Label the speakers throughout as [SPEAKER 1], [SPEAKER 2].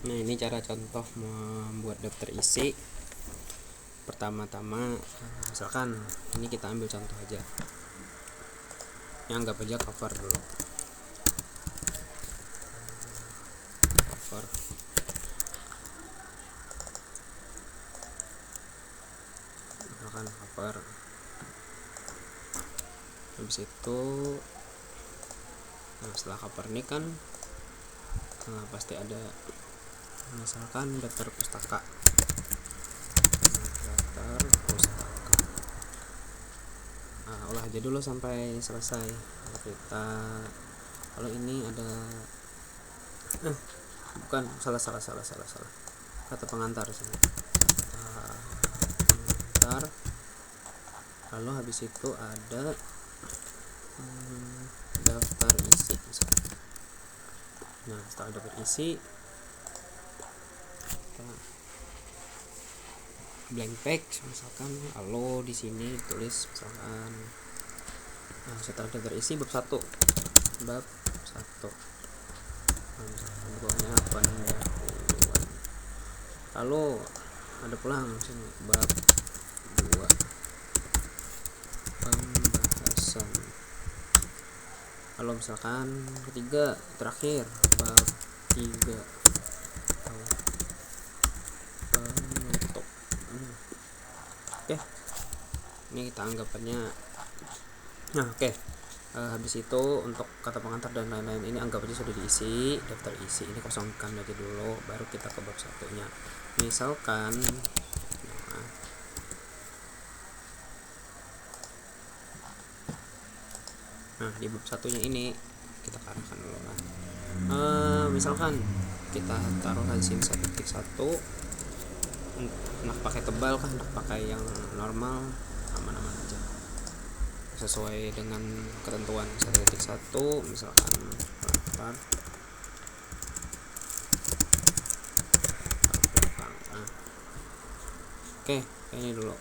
[SPEAKER 1] Nah, ini cara contoh membuat daftar isi. Pertama-tama, misalkan ini kita ambil contoh aja. Yang anggap aja cover dulu. Cover. Misalkan cover. Habis itu, setelah cover ini kan pasti ada misalkan daftar pustaka. Olah aja dulu sampai selesai. Kalau ini ada bukan salah kata pengantar sini. Pengantar. Lalu habis itu ada daftar isi misalnya. Nah, setelah daftar isi blank page misalkan, lalu di sini tulis misalkan setelah daftar isi bab 1. Nah, misalkan bawahnya pendahuluan. Lalu ada pulang sini bab 2 pembahasan. Lalu misalkan ketiga terakhir bab 3 penutup. Oke. Ini kita anggapannya. Nah, oke. Habis itu untuk kata pengantar dan lain-lain ini anggap aja sudah diisi. Daftar isi ini kosongkan aja dulu, baru kita ke bab 1-nya. Misalkan di bab 1-nya ini kita arahkan dulu lah. Misalkan kita taruh hasil 1.1, nak pakai tebal kan, nak pakai yang normal, aman-aman aja sesuai dengan ketentuan 1.1 misalkan belakang. Oke, ini dulu.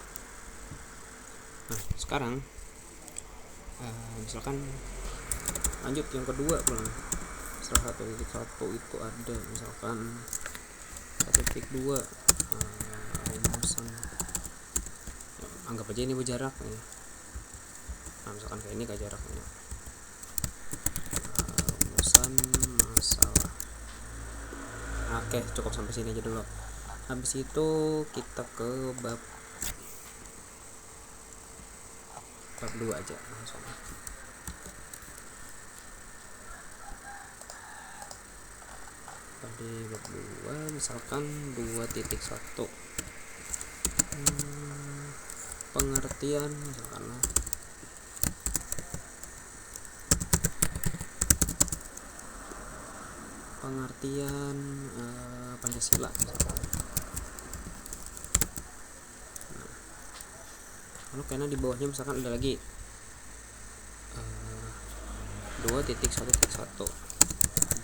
[SPEAKER 1] Nah, sekarang misalkan lanjut yang kedua pulang. Setelah 1.1 itu ada misalkan 1.2 rumusan. Anggap aja ini berjarak nih. Nah, misalkan kayak ini jaraknya. Rumusan masalah. Oke, cukup sampai sini aja dulu. Habis itu kita ke bab 2 aja langsung. Tadi bab 2 misalkan 2.1 pengertian misalkan pengertian Pancasila misalkan. Lalu karena di bawahnya misalkan ada lagi 2.1.1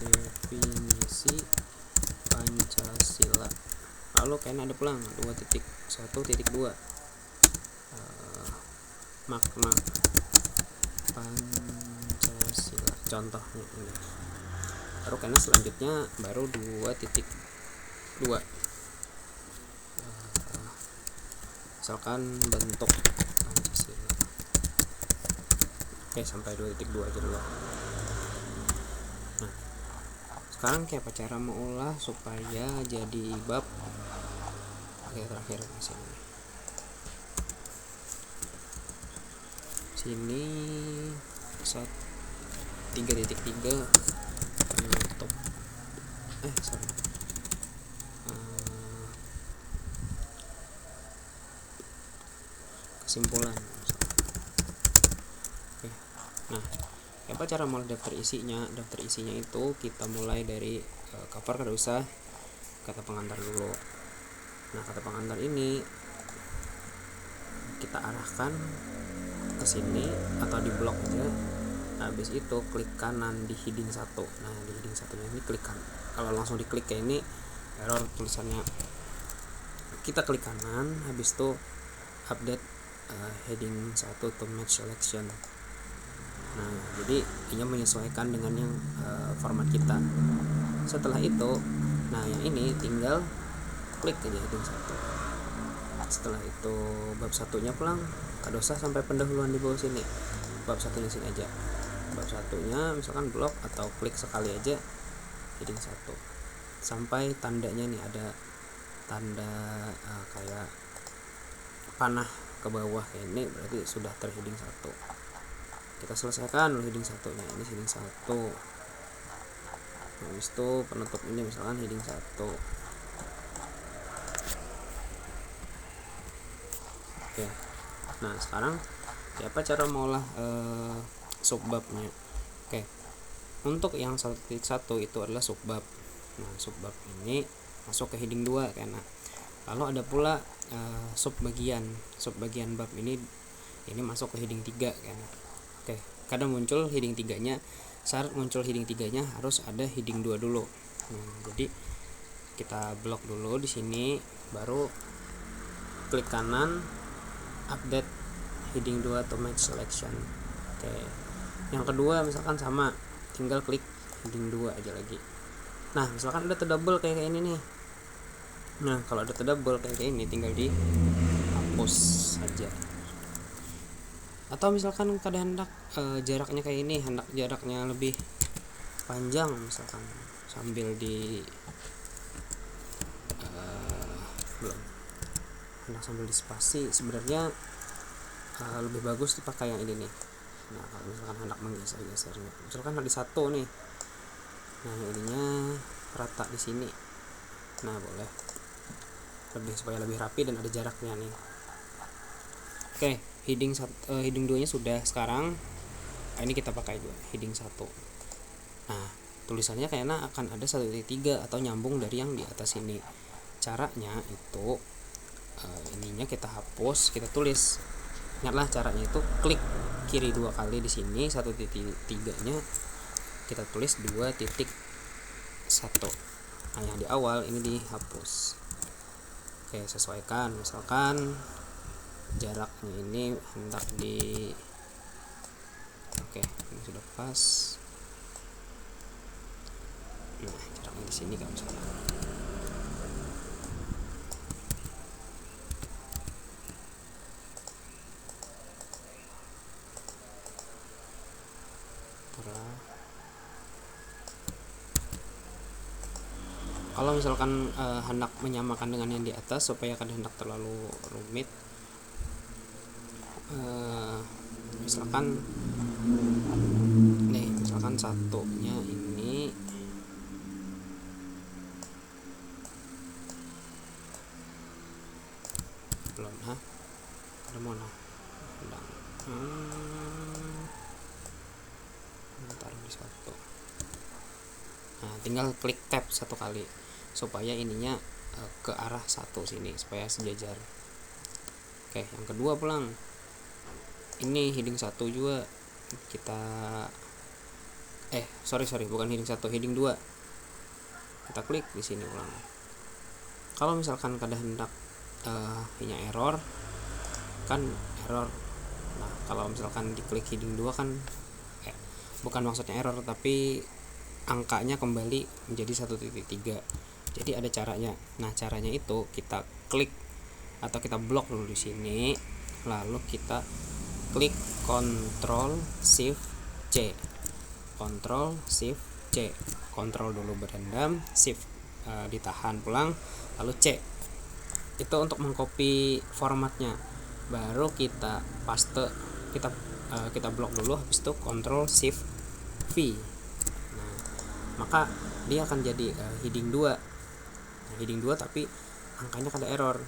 [SPEAKER 1] definisi Pancasila. Lalu karena ada pulang 2.1.2 makna Pancasila contohnya ini. Baru karena selanjutnya baru 2.2 misalkan bentuk Pancasila. Oke, sampai 2.2 aja dulu. Nah, sekarang kayak apa cara mengolah supaya jadi bab terakhir di sini 3.3 penutup. Kesimpulan. Oke. Nah, apa cara mulai daftar isinya? Daftar isinya itu kita mulai dari cover, kada usah, kata pengantar dulu. Nah, kata pengantar ini kita arahkan ke sini atau di blok aja. Habis itu klik kanan di heading 1. Nah, di heading 1-nya ini klik kanan. Kalau langsung diklik kayak ini error tulisannya. Kita klik kanan, habis itu update heading 1 to match selection. Nah, jadi ini menyesuaikan dengan yang format kita. Setelah itu Nah yang ini tinggal klik aja heading 1. Setelah itu bab satunya pulang, gak usah sampai pendahuluan di bawah sini, bab satunya sini aja. Bab satunya misalkan blok atau klik sekali aja heading 1 sampai tandanya nih ada tanda kayak panah ke bawah kayak ini, berarti sudah terheading 1. Kita selesaikan heading 1-nya. Ini heading 1. Habis itu penutup ini misalkan heading 1. Oke. Nah, sekarang siapa cara mengolah subbabnya? Oke. Untuk yang 1.1 itu adalah subbab. Nah, subbab ini masuk ke heading 2 karena lalu ada pula subbagian bab ini masuk ke heading 3 kan. Oke, kadang muncul heading 3-nya. Syarat muncul heading 3-nya harus ada heading 2 dulu. Jadi kita blok dulu di sini, baru klik kanan update heading 2 to match selection. Oke. Yang kedua misalkan sama, tinggal klik heading 2 aja lagi. Nah, misalkan ada terdouble kayak ini nih. Nah, kalau ada terdouble kayak ini tinggal dihapus saja. Atau misalkan kadang hendak jaraknya kayak ini, hendak jaraknya lebih panjang misalkan, sambil di hendak sambil di spasi, sebenarnya lebih bagus dipakai yang ini nih. Nah, kalau misalkan hendak menggeser-gesernya, misalkan ada 1 nih, nah ininya rata di sini, nah boleh supaya lebih rapi dan ada jaraknya nih. Oke, heading 2 nya sudah. Sekarang ini kita pakai juga heading 1. Nah, tulisannya kayaknya akan ada 1.3 atau nyambung dari yang di atas ini. Caranya itu ininya kita hapus, kita tulis. Ingatlah caranya itu klik kiri 2 kali di sini, 1.3-nya kita tulis 2.1. Nah, yang di awal ini dihapus. Oke, sesuaikan. Misalkan jaraknya ini hendak di oke, ini sudah pas. Nah, jaraknya di sini kalau misalkan kalau misalkan hendak menyamakan dengan yang di atas supaya kadang hendak terlalu rumit, misalkan nih, misalkan satunya ini belum ada mana taruh di 1. Nah, tinggal klik tab 1 kali supaya ininya ke arah 1 sini supaya sejajar. Oke, yang kedua pulang, ini heading 1 juga kita bukan heading 1, heading 2 kita klik di sini ulang. Kalau misalkan kadang hendak ini error. Nah, kalau misalkan diklik heading 2 kan bukan maksudnya error, tapi angkanya kembali menjadi 1.3. Jadi ada caranya. Nah, caranya itu kita klik atau kita blok dulu di sini, lalu kita klik Ctrl Shift C. Ctrl Shift C. Ctrl dulu berendam, Shift ditahan pulang, lalu C. Itu untuk mengcopy formatnya. Baru kita paste, kita blok dulu, habis itu Ctrl Shift V. Nah, maka dia akan jadi heading 2. Heading 2 tapi angkanya ada error.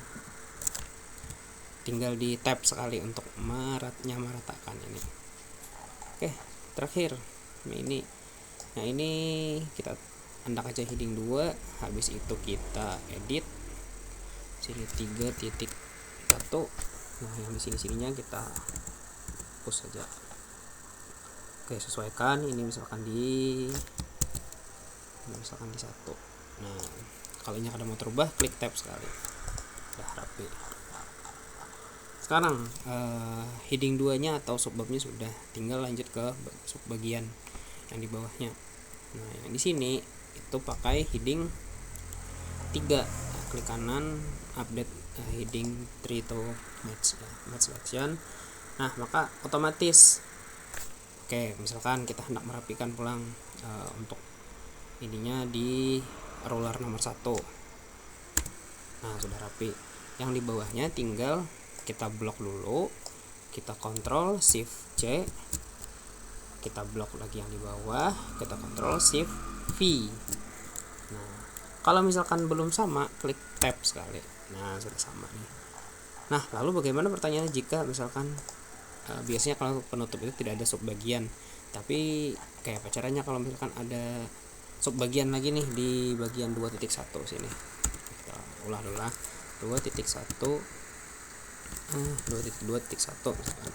[SPEAKER 1] Tinggal di tab sekali untuk meratakan ini. Oke, terakhir ini. Nah, ini kita hendak aja heading 2, habis itu kita edit sini 3.1. Nah, yang di sini-sininya kita hapus saja. Oke, sesuaikan. Ini misalkan di 1. Nah, kalau ini ada mau terubah, klik tab sekali. Udah rapi. Sekarang heading 2-nya atau subbabnya sudah, tinggal lanjut ke subbagian yang di bawahnya. Nah, yang di sini itu pakai heading 3. Klik kanan, update heading 3 to match selection. Nah, maka otomatis misalkan kita hendak merapikan pulang untuk ininya di ruler nomor 1. Nah, sudah rapi. Yang di bawahnya tinggal kita blok dulu, kita Ctrl Shift C, kita blok lagi yang di bawah, kita Ctrl Shift V. Nah, kalau misalkan belum sama, klik tab sekali. Nah, sudah sama nih. Nah, lalu bagaimana pertanyaannya jika misalkan biasanya kalau penutup itu tidak ada subbagian, tapi kayak apa caranya kalau misalkan ada subbagian lagi nih di bagian 2.1 sini. Kita ulah dulu lah. 2.1 misalkan.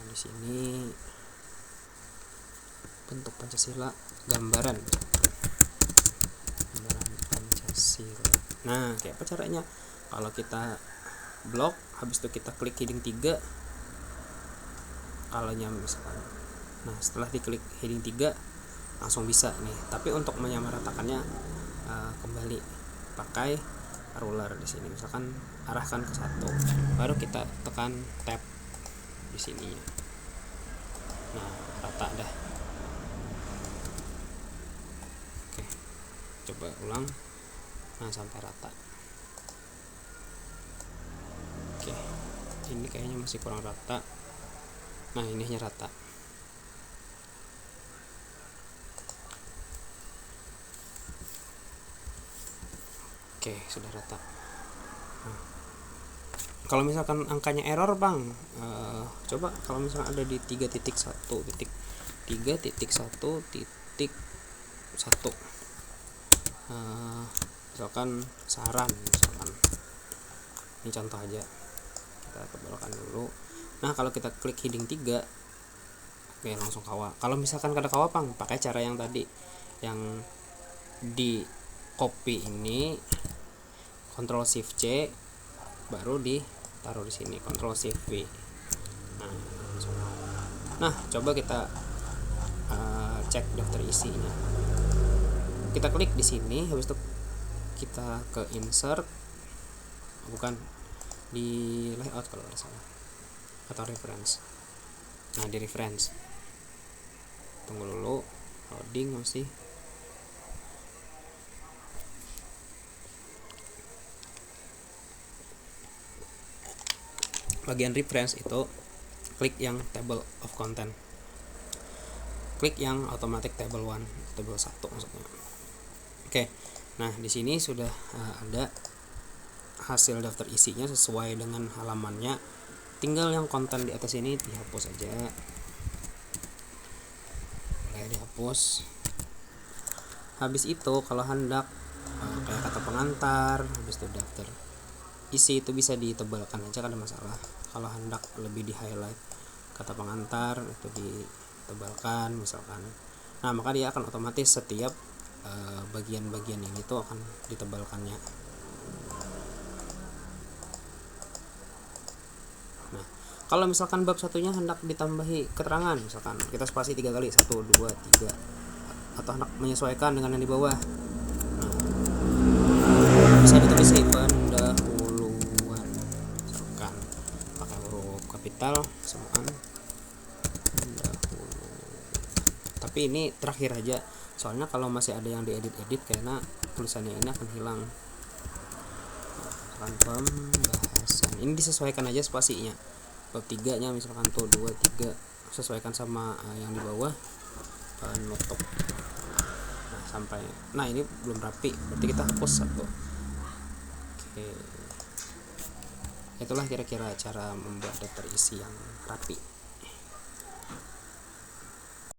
[SPEAKER 1] Di sini bentuk Pancasila, gambaran Pancasila. Nah, kayak apa caranya? Kalau kita blok, habis itu kita klik heading 3, kalau misalkan, nah setelah diklik heading 3 langsung bisa nih. Tapi untuk menyamaratakannya kembali pakai ruler di sini, misalkan arahkan ke 1, baru kita tekan tab di sini. Nah, rata dah. Oke, coba ulang. Nah, sampai rata. Oke, ini kayaknya masih kurang rata. Nah, ininya rata. Oke, sudah rata. Nah, kalau misalkan angkanya error bang, coba kalau misalkan ada di 3.1.3.1.1, misalkan saran, misalkan ini contoh aja, kita tebalkan dulu. Nah, kalau kita klik heading 3, oke, langsung kawa. Kalau misalkan kada kawa bang, pakai cara yang tadi, yang di copy ini, Ctrl Shift C, baru ditaruh di sini, Ctrl Shift V. Nah, coba kita cek daftar isinya. Kita klik di sini, habis itu kita ke insert, bukan di layout kalau tidak salah, atau reference. Nah, di reference, tunggu dulu, loading masih. Bagian reference itu klik yang table of content, klik yang automatic table 1 maksudnya. Oke, nah di sini sudah ada hasil daftar isinya sesuai dengan halamannya. Tinggal yang konten di atas ini dihapus aja, dihapus. Habis itu kalau hendak kayak kata pengantar, habis itu daftar isi itu bisa ditebalkan aja, kan ada masalah. Kalau hendak lebih di highlight kata pengantar itu ditebalkan misalkan. Nah, maka dia akan otomatis setiap bagian-bagian ini tuh akan ditebalkannya. Nah, kalau misalkan bab satunya hendak ditambahi keterangan, misalkan kita spasi 3 kali, 1, 2, 3, atau hendak menyesuaikan dengan yang di bawah, nah, bisa ditulis pendahuluan, misalkan pakai huruf kapital semaan pendahulu. Tapi ini terakhir aja, soalnya kalau masih ada yang diedit-edit karena tulisannya ini akan hilang. Pembahasan ini disesuaikan aja spasinya. Bab 3 nya misalkan tuh 2, 3, sesuaikan sama yang di bawah penutup. Nah, sampai, nah ini belum rapi, berarti kita hapus 1. Oke, itulah kira-kira cara membuat daftar isi yang rapi.